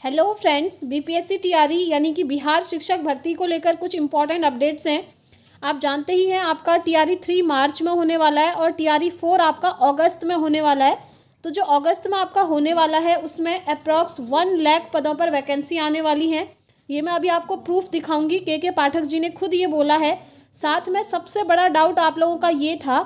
Hello friends, BPSC TRE यानी कि बिहार शिक्षक भर्ती को लेकर कुछ इंपॉर्टेंट अपडेट्स हैं। आप जानते ही हैं आपका टीआरई 3 मार्च में होने वाला है और टीआरई 4 आपका अगस्त में होने वाला है। तो जो अगस्त में आपका होने वाला है उसमें अप्रॉक्स 1 लाख पदों पर वैकेंसी आने वाली है। ये मैं अभी आपको प्रूफ दिखाऊंगी। के पाठक जी ने खुद ये बोला है। साथ में सबसे बड़ा डाउट आप लोगों का ये था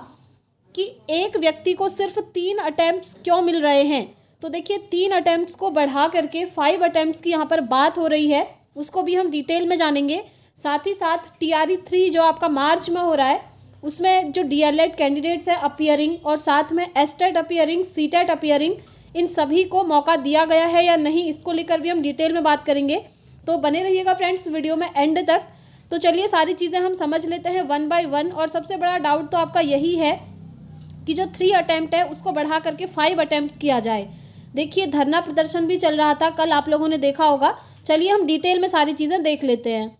कि एक व्यक्ति को सिर्फ 3 अटेम्प्ट्स क्यों मिल रहे हैं। तो देखिए 3 अटेम्प्ट्स को बढ़ा करके 5 अटेम्प्ट्स की यहाँ पर बात हो रही है, उसको भी हम डिटेल में जानेंगे। साथ ही साथ टीआरई 3 जो आपका मार्च में हो रहा है उसमें जो डीएलएड कैंडिडेट्स हैं अपियरिंग और साथ में एसटेट अपियरिंग, सीटेट अपियरिंग, इन सभी को मौका दिया गया है या नहीं, इसको लेकर भी हम डिटेल में बात करेंगे। तो बने रहिएगा फ्रेंड्स वीडियो में एंड तक। तो चलिए सारी चीज़ें हम समझ लेते हैं वन बाय वन। और सबसे बड़ा डाउट तो आपका यही है कि जो 3 अटेम्प्ट है उसको बढ़ा करके 5 अटेम्प्ट किया जाए। देखिए धरना प्रदर्शन भी चल रहा था कल, आप लोगों ने देखा होगा। चलिए हम डिटेल में सारी चीज़ें देख लेते हैं।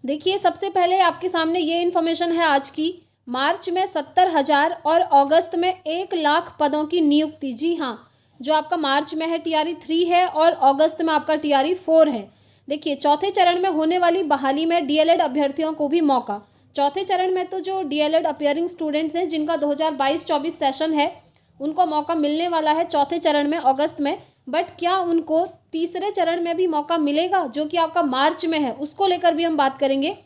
देखिए सबसे पहले आपके सामने ये इन्फॉर्मेशन है आज की। मार्च में 70,000 और अगस्त में 1 लाख पदों की नियुक्ति। जी हाँ, जो आपका मार्च में है टीआरई 3 है और अगस्त में आपका टीआरई 4 है। देखिए चौथे चरण में होने वाली बहाली में डीएलएड अभ्यर्थियों को भी मौका। चौथे चरण में तो जो डीएलएड अपियरिंग स्टूडेंट्स हैं जिनका 2022-24 सेशन है उनको मौका मिलने वाला है चौथे चरण में अगस्त में। बट क्या उनको तीसरे चरण में भी मौका मिलेगा जो कि आपका मार्च में है, उसको लेकर भी हम बात करेंगे।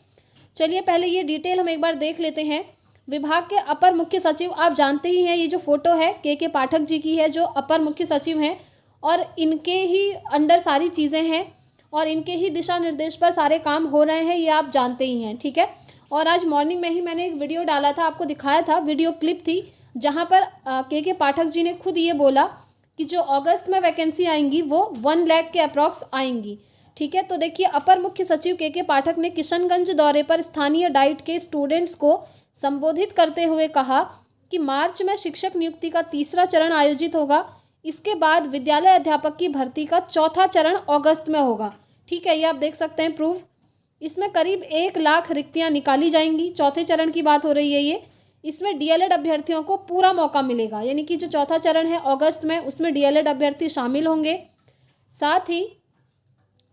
चलिए पहले ये डिटेल हम एक बार देख लेते हैं। विभाग के अपर मुख्य सचिव, आप जानते ही हैं ये जो फोटो है के पाठक जी की है जो अपर मुख्य सचिव हैं और इनके ही अंडर सारी चीज़ें हैं और इनके ही दिशा निर्देश पर सारे काम हो रहे हैं, ये आप जानते ही हैं। ठीक है। और आज मॉर्निंग में ही मैंने एक वीडियो डाला था, आपको दिखाया था, वीडियो क्लिप थी जहाँ पर के पाठक जी ने खुद ये बोला कि जो अगस्त में वैकेंसी आएंगी वो 1 लाख के अप्रॉक्स आएंगी। ठीक है। तो देखिए अपर मुख्य सचिव के पाठक ने किशनगंज दौरे पर स्थानीय डाइट के स्टूडेंट्स को संबोधित करते हुए कहा कि मार्च में शिक्षक नियुक्ति का तीसरा चरण आयोजित होगा। इसके बाद विद्यालय अध्यापक की भर्ती का चौथा चरण अगस्त में होगा। ठीक है, ये आप देख सकते हैं प्रूफ। इसमें करीब 1 लाख रिक्तियां निकाली जाएंगी। चौथे चरण की बात हो रही है ये। इसमें डीएलएड अभ्यर्थियों को पूरा मौका मिलेगा, यानी कि जो चौथा चरण है अगस्त में उसमें डीएलएड अभ्यर्थी शामिल होंगे। साथ ही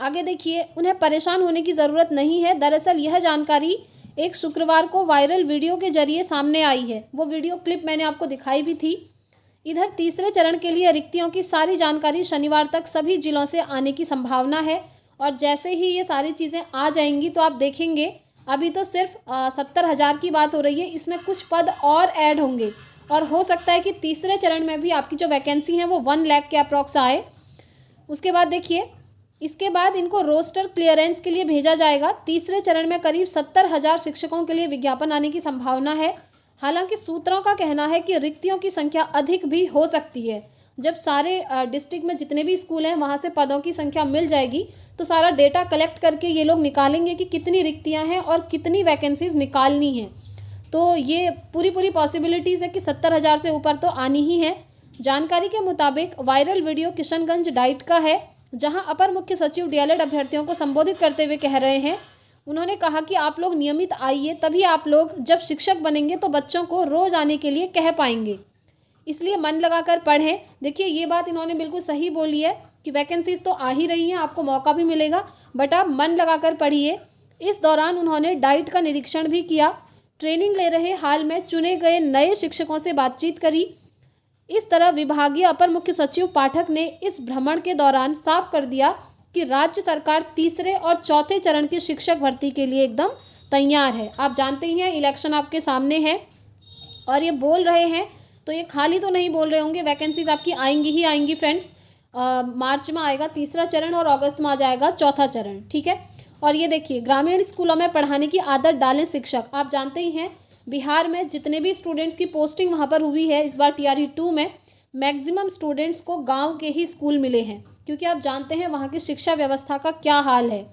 आगे देखिए उन्हें परेशान होने की ज़रूरत नहीं है। दरअसल यह जानकारी एक शुक्रवार को वायरल वीडियो के जरिए सामने आई है। वो वीडियो क्लिप मैंने आपको दिखाई भी थी। इधर तीसरे चरण के लिए रिक्तियों की सारी जानकारी शनिवार तक सभी जिलों से आने की संभावना है और जैसे ही ये सारी चीज़ें आ जाएंगी तो आप देखेंगे अभी तो सिर्फ 70,000 की बात हो रही है, इसमें कुछ पद और ऐड होंगे और हो सकता है कि तीसरे चरण में भी आपकी जो वैकेंसी है वो 1 लाख के अप्रॉक्स आए। उसके बाद देखिए इसके बाद इनको रोस्टर क्लियरेंस के लिए भेजा जाएगा। तीसरे चरण में करीब 70,000 शिक्षकों के लिए विज्ञापन आने की संभावना है। हालांकि सूत्रों का कहना है कि रिक्तियों की संख्या अधिक भी हो सकती है। जब सारे डिस्ट्रिक्ट में जितने भी स्कूल हैं वहाँ से पदों की संख्या मिल जाएगी तो सारा डेटा कलेक्ट करके ये लोग निकालेंगे कि कितनी रिक्तियां हैं और कितनी वैकेंसीज निकालनी हैं। तो ये पूरी पॉसिबिलिटीज़ है कि 70,000 से ऊपर तो आनी ही है। जानकारी के मुताबिक वायरल वीडियो किशनगंज डाइट का है जहां अपर मुख्य सचिव डीएलएड अभ्यर्थियों को संबोधित करते हुए कह रहे हैं। उन्होंने कहा कि आप लोग नियमित आइए, तभी आप लोग जब शिक्षक बनेंगे तो बच्चों को रोज़ आने के लिए कह पाएंगे, इसलिए मन लगाकर पढ़ें। देखिए ये बात इन्होंने बिल्कुल सही बोली है कि वैकेंसीज तो आ ही रही हैं, आपको मौका भी मिलेगा, बट आप मन लगाकर पढ़िए। इस दौरान उन्होंने डाइट का निरीक्षण भी किया, ट्रेनिंग ले रहे हाल में चुने गए नए शिक्षकों से बातचीत करी। इस तरह विभागीय अपर मुख्य सचिव पाठक ने इस भ्रमण के दौरान साफ कर दिया कि राज्य सरकार तीसरे और चौथे चरण की शिक्षक भर्ती के लिए एकदम तैयार है। आप जानते ही हैं इलेक्शन आपके सामने है और ये बोल रहे हैं तो ये खाली तो नहीं बोल रहे होंगे, वैकेंसीज आपकी आएंगी ही आएंगी फ्रेंड्स। मार्च में आएगा तीसरा चरण और अगस्त में आ जाएगा चौथा चरण। ठीक है। और ये देखिए ग्रामीण स्कूलों में पढ़ाने की आदत डालें शिक्षक। आप जानते ही हैं बिहार में जितने भी स्टूडेंट्स की पोस्टिंग वहाँ पर हुई है इस बार टीआरई 2 में, मैक्सिमम स्टूडेंट्स को गाँव के ही स्कूल मिले हैं क्योंकि आप जानते हैं वहाँ की शिक्षा व्यवस्था का क्या हाल है।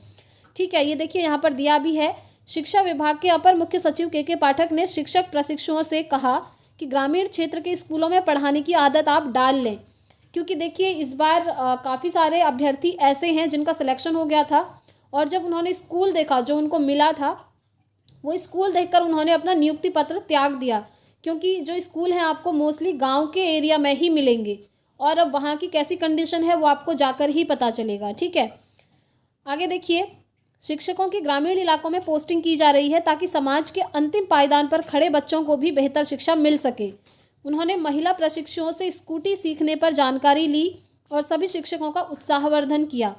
ठीक है। ये देखिए यहाँ पर दिया भी है। शिक्षा विभाग के अपर मुख्य सचिव के पाठक ने शिक्षक प्रशिक्षुओं से कहा कि ग्रामीण क्षेत्र के स्कूलों में पढ़ाने की आदत आप डाल लें, क्योंकि देखिए इस बार काफ़ी सारे अभ्यर्थी ऐसे हैं जिनका सिलेक्शन हो गया था और जब उन्होंने स्कूल देखा जो उनको मिला था वो स्कूल देखकर उन्होंने अपना नियुक्ति पत्र त्याग दिया, क्योंकि जो स्कूल हैं आपको मोस्टली गांव के एरिया में ही मिलेंगे और अब वहाँ की कैसी कंडीशन है वो आपको जाकर ही पता चलेगा। ठीक है, आगे देखिए, शिक्षकों की ग्रामीण इलाकों में पोस्टिंग की जा रही है ताकि समाज के अंतिम पायदान पर खड़े बच्चों को भी बेहतर शिक्षा मिल सके। उन्होंने महिला प्रशिक्षुओं से स्कूटी सीखने पर जानकारी ली और सभी शिक्षकों का उत्साहवर्धन किया।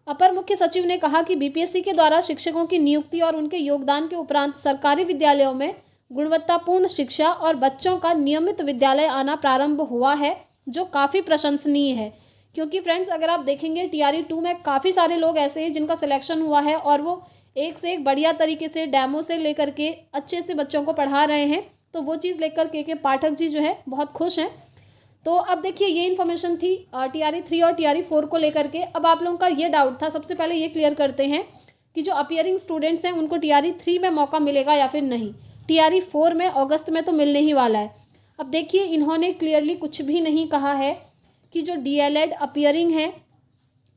अपर मुख्य सचिव ने कहा कि बीपीएससी के द्वारा शिक्षकों की नियुक्ति और उनके योगदान के उपरांत सरकारी विद्यालयों में गुणवत्तापूर्ण शिक्षा और बच्चों का नियमित विद्यालय आना प्रारंभ हुआ है, जो काफ़ी प्रशंसनीय है। क्योंकि फ्रेंड्स, अगर आप देखेंगे टीआरई 2 में काफ़ी सारे लोग ऐसे हैं जिनका सिलेक्शन हुआ है और वो एक से एक बढ़िया तरीके से डेमो से लेकर के अच्छे से बच्चों को पढ़ा रहे हैं। तो वो चीज़ लेकर के पाठक जी जो है बहुत खुश हैं। तो अब देखिए, ये इन्फॉर्मेशन थी टीआरई 3 और टीआरई 4 को लेकर के। अब आप लोगों का ये डाउट था, सबसे पहले ये क्लियर करते हैं कि जो अपियरिंग स्टूडेंट्स हैं उनको टीआरई 3 में मौका मिलेगा या फिर नहीं। टीआरई 4 में अगस्त में तो मिलने ही वाला है। अब देखिए, इन्होंने क्लियरली कुछ भी नहीं कहा है कि जो डीएलएड अपियरिंग है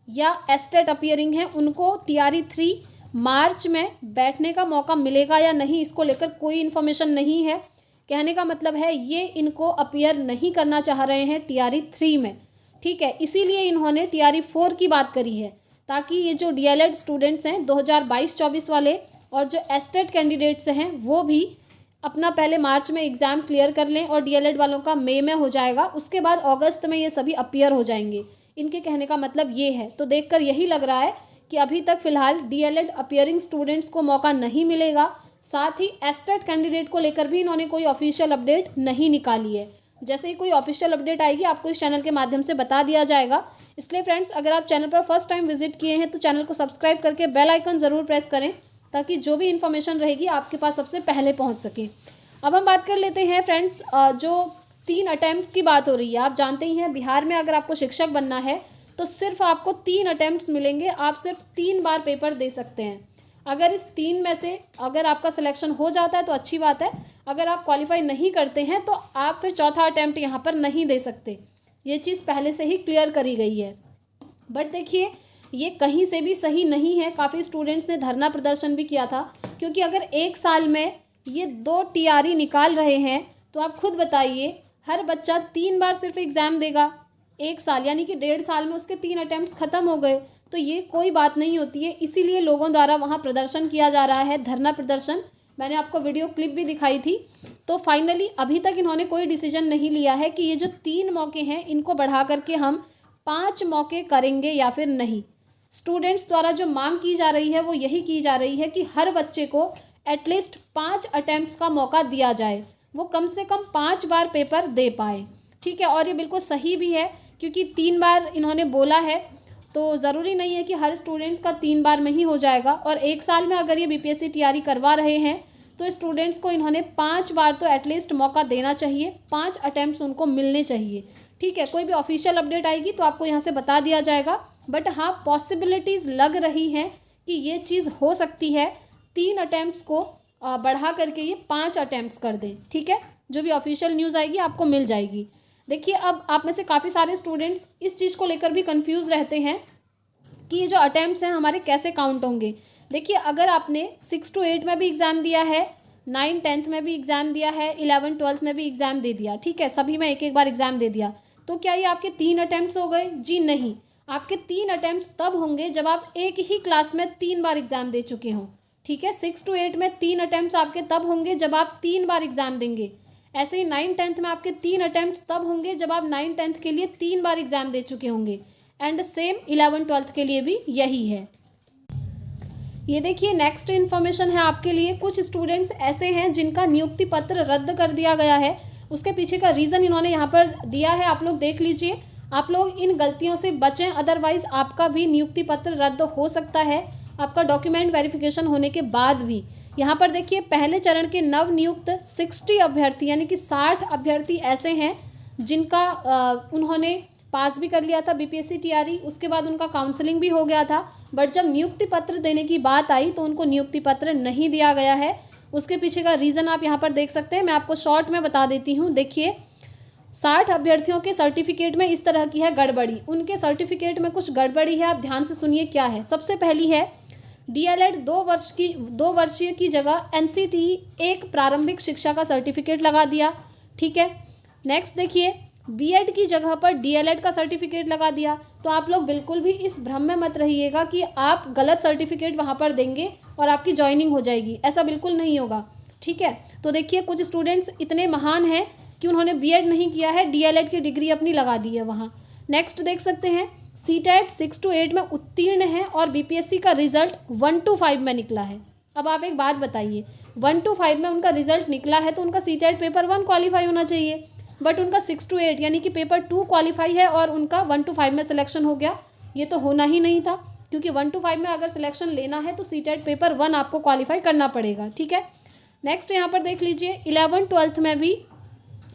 या एस्टेट अपियरिंग है उनको टीआरई 3 मार्च में बैठने का मौका मिलेगा या नहीं, इसको लेकर कोई इन्फॉर्मेशन नहीं है। कहने का मतलब है ये इनको अपियर नहीं करना चाह रहे हैं टीआरई 3 में। ठीक है, इसीलिए इन्होंने टीआरई 4 की बात करी है, ताकि ये जो डीएलएड स्टूडेंट्स हैं 2022-24 वाले और जो एस्टेट कैंडिडेट्स हैं वो भी अपना पहले मार्च में एग्ज़ाम क्लियर कर लें और डीएलएड वालों का मई में हो जाएगा, उसके बाद अगस्त में ये सभी अपियर हो जाएंगे। इनके कहने का मतलब ये है। तो देखकर यही लग रहा है कि अभी तक फ़िलहाल डीएलएड अपियरिंग स्टूडेंट्स को मौका नहीं मिलेगा। साथ ही एस्टेट कैंडिडेट को लेकर भी इन्होंने कोई ऑफिशियल अपडेट नहीं निकाली है। जैसे ही कोई ऑफिशियल अपडेट आएगी आपको इस चैनल के माध्यम से बता दिया जाएगा। इसलिए फ्रेंड्स, अगर आप चैनल पर फर्स्ट टाइम विजिट किए हैं तो चैनल को सब्सक्राइब करके बेल आइकन ज़रूर प्रेस करें, ताकि जो भी इन्फॉर्मेशन रहेगी आपके पास सबसे पहले पहुंच सके। अब हम बात कर लेते हैं फ्रेंड्स, जो 3 अटैम्प्ट्स की बात हो रही है। आप जानते ही हैं बिहार में अगर आपको शिक्षक बनना है तो सिर्फ आपको 3 अटैम्प्ट्स मिलेंगे। आप सिर्फ 3 बार पेपर दे सकते हैं। अगर इस 3 में से अगर आपका सिलेक्शन हो जाता है तो अच्छी बात है, अगर आप क्वालिफाई नहीं करते हैं तो आप फिर चौथा अटैम्प्ट यहाँ पर नहीं दे सकते। ये चीज़ पहले से ही क्लियर करी गई है। बट देखिए, ये कहीं से भी सही नहीं है। काफ़ी स्टूडेंट्स ने धरना प्रदर्शन भी किया था, क्योंकि अगर एक साल में ये 2 टीआरई निकाल रहे हैं तो आप खुद बताइए, हर बच्चा 3 बार सिर्फ एग्ज़ाम देगा एक साल, यानी कि 1.5 साल में उसके 3 अटैम्प्ट्स ख़त्म हो गए। तो ये कोई बात नहीं होती है। इसीलिए लोगों द्वारा वहाँ प्रदर्शन किया जा रहा है, धरना प्रदर्शन। मैंने आपको वीडियो क्लिप भी दिखाई थी। तो फाइनली अभी तक इन्होंने कोई डिसीजन नहीं लिया है कि ये जो 3 मौके हैं इनको बढ़ा करके हम 5 मौके करेंगे या फिर नहीं। स्टूडेंट्स द्वारा जो मांग की जा रही है वो यही की जा रही है कि हर बच्चे को एटलीस्ट 5 अटैम्प्ट्स का मौका दिया जाए, वो कम से कम 5 बार पेपर दे पाए। ठीक है, और ये बिल्कुल सही भी है, क्योंकि 3 बार इन्होंने बोला है तो ज़रूरी नहीं है कि हर स्टूडेंट्स का 3 बार में ही हो जाएगा। और एक साल में अगर ये बीपीएससी टीआरई करवा रहे हैं तो स्टूडेंट्स को इन्होंने 5 बार तो एटलीस्ट मौका देना चाहिए, 5 अटैम्प्ट्स उनको मिलने चाहिए। ठीक है, कोई भी ऑफिशियल अपडेट आएगी तो आपको यहाँ से बता दिया जाएगा। बट हाँ, पॉसिबिलिटीज़ लग रही हैं कि ये चीज़ हो सकती है, 3 अटैम्प्ट्स को बढ़ा करके ये 5 अटैम्प्ट्स कर दें। ठीक है, जो भी ऑफिशियल न्यूज़ आएगी आपको मिल जाएगी। देखिए, अब आप में से काफ़ी सारे स्टूडेंट्स इस चीज़ को लेकर भी कंफ्यूज रहते हैं कि ये जो अटैम्प्ट्स हैं हमारे कैसे काउंट होंगे। देखिए, अगर आपने 6 to 8 में भी एग्ज़ाम दिया है, 9, 10th में भी एग्ज़ाम दिया है, 11, 12th में भी एग्ज़ाम दे दिया, ठीक है, सभी में एक एक बार एग्ज़ाम दे दिया, तो क्या ये आपके 3 अटैम्प्ट्स हो गए? जी नहीं, आपके 3 अटैम्प्ट्स तब होंगे जब आप एक ही क्लास में 3 बार एग्ज़ाम दे चुके हों। ठीक है, 6 to 8 में 3 अटैम्प्ट्स आपके तब होंगे जब आप 3 बार एग्ज़ाम देंगे। ऐसे ही 9, 10th में आपके 3 अटैम्प्ट्स तब होंगे जब आप 9, 10th के लिए 3 बार एग्ज़ाम दे चुके होंगे। एंड सेम 11, 12th के लिए भी यही है। ये देखिए, नेक्स्ट इन्फॉर्मेशन है आपके लिए। कुछ स्टूडेंट्स ऐसे हैं जिनका नियुक्ति पत्र रद्द कर दिया गया है। उसके पीछे का रीज़न इन्होंने यहाँ पर दिया है, आप लोग देख लीजिए। आप लोग इन गलतियों से बचें, अदरवाइज़ आपका भी नियुक्ति पत्र रद्द हो सकता है, आपका डॉक्यूमेंट वेरिफिकेशन होने के बाद भी। यहाँ पर देखिए, पहले चरण के नवनियुक्त 60 अभ्यर्थी यानी कि 60 अभ्यर्थी ऐसे हैं जिनका उन्होंने पास भी कर लिया था बीपीएससी टीआरई, उसके बाद उनका काउंसलिंग भी हो गया था। बट जब नियुक्ति पत्र देने की बात आई तो उनको नियुक्ति पत्र नहीं दिया गया है। उसके पीछे का रीज़न आप यहाँ पर देख सकते हैं, मैं आपको शॉर्ट में बता देती हूँ। देखिए, 60 अभ्यर्थियों के सर्टिफिकेट में इस तरह की है गड़बड़ी। उनके सर्टिफिकेट में कुछ गड़बड़ी है, आप ध्यान से सुनिए क्या है। सबसे पहली है, डीएलएड 2 वर्षीय की जगह एनसीटीई 1 प्रारंभिक शिक्षा का सर्टिफिकेट लगा दिया। ठीक है, नेक्स्ट देखिए, बीएड की जगह पर डीएलएड का सर्टिफिकेट लगा दिया। तो आप लोग बिल्कुल भी इस भ्रम में मत रहिएगा कि आप गलत सर्टिफिकेट वहाँ पर देंगे और आपकी ज्वाइनिंग हो जाएगी, ऐसा बिल्कुल नहीं होगा, ठीक है। तो देखिए कुछ स्टूडेंट्स इतने महान हैं कि उन्होंने बीएड नहीं किया है, डीएलएड की डिग्री अपनी लगा दी है वहाँ। नेक्स्ट देख सकते हैं, सीटेट 6 to 8 में उत्तीर्ण है और बीपीएससी का रिजल्ट 1 to 5 में निकला है। अब आप एक बात बताइए, 1 to 5 में उनका रिजल्ट निकला है तो उनका सीटेट पेपर 1 क्वालिफाई होना चाहिए, बट उनका 6 to 8 यानी कि पेपर 2 क्वालिफाई है और उनका 1 to 5 में सिलेक्शन हो गया। ये तो होना ही नहीं था, क्योंकि 1 to 5 में अगर सिलेक्शन लेना है तो सीटेट पेपर 1 आपको क्वालिफाई करना पड़ेगा, ठीक है। नेक्स्ट यहाँ पर देख लीजिए, 11th-12th में भी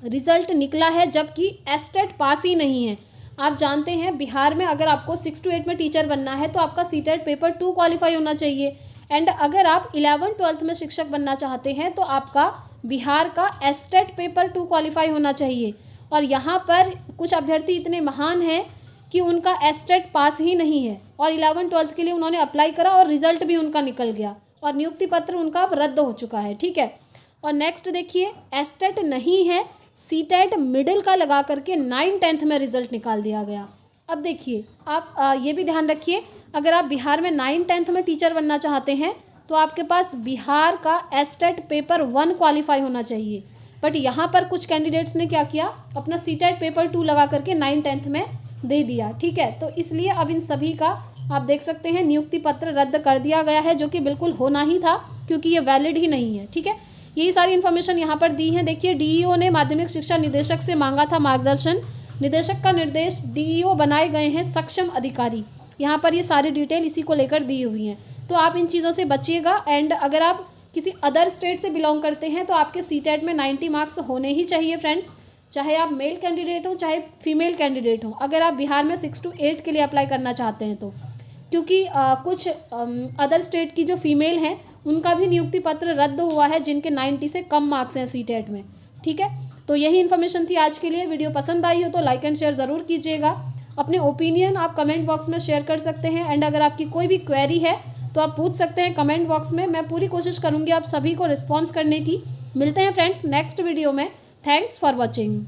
रिजल्ट निकला है जबकि एस्टेट पास ही नहीं है। आप जानते हैं बिहार में अगर आपको 6 to 8 में टीचर बनना है तो आपका सीटेट पेपर 2 क्वालिफाई होना चाहिए, एंड अगर आप 11th-12th में शिक्षक बनना चाहते हैं तो आपका बिहार का एस्टेट पेपर 2 क्वालिफाई होना चाहिए। और यहाँ पर कुछ अभ्यर्थी इतने महान हैं कि उनका एस्टेट पास ही नहीं है और 11th-12th के लिए उन्होंने अप्लाई करा और रिजल्ट भी उनका निकल गया और नियुक्ति पत्र उनका अब रद्द हो चुका है, ठीक है। और नेक्स्ट देखिए, एस्टेट नहीं है, सीटेट मिडिल का लगा करके 9th-10th में रिजल्ट निकाल दिया गया। अब देखिए आप ये भी ध्यान रखिए, अगर आप बिहार में 9th-10th में टीचर बनना चाहते हैं तो आपके पास बिहार का एस्टेट पेपर 1 क्वालिफाई होना चाहिए, बट यहाँ पर कुछ कैंडिडेट्स ने क्या किया, अपना सीटेट पेपर 2 लगा करके 9th-10th में दे दिया, ठीक है। तो इसलिए अब इन सभी का आप देख सकते हैं नियुक्ति पत्र रद्द कर दिया गया है, जो कि बिल्कुल होना ही था क्योंकि ये वैलिड ही नहीं है, ठीक है। यही सारी इन्फॉर्मेशन यहाँ पर दी है। देखिए डीईओ ने माध्यमिक शिक्षा निदेशक से मांगा था मार्गदर्शन, निदेशक का निर्देश, डीईओ बनाए गए हैं सक्षम अधिकारी। यहाँ पर ये सारी डिटेल इसी को लेकर दी हुई हैं, तो आप इन चीज़ों से बचिएगा। एंड अगर आप किसी अदर स्टेट से बिलोंग करते हैं तो आपके सीटेट में 90 मार्क्स होने ही चाहिए फ्रेंड्स, चाहे आप मेल कैंडिडेट हो चाहे फीमेल कैंडिडेट हो, अगर आप बिहार में 6 to 8 के लिए अप्लाई करना चाहते हैं तो, क्योंकि कुछ अदर स्टेट की जो फीमेल हैं उनका भी नियुक्ति पत्र रद्द हुआ है जिनके 90 से कम मार्क्स हैं सीटेट में, ठीक है। तो यही इन्फॉर्मेशन थी आज के लिए। वीडियो पसंद आई हो तो लाइक एंड शेयर ज़रूर कीजिएगा। अपने ओपिनियन आप कमेंट बॉक्स में शेयर कर सकते हैं, एंड अगर आपकी कोई भी क्वेरी है तो आप पूछ सकते हैं कमेंट बॉक्स में, मैं पूरी कोशिश करूँगी आप सभी को रिस्पॉन्स करने की। मिलते हैं फ्रेंड्स नेक्स्ट वीडियो में। Thanks for watching.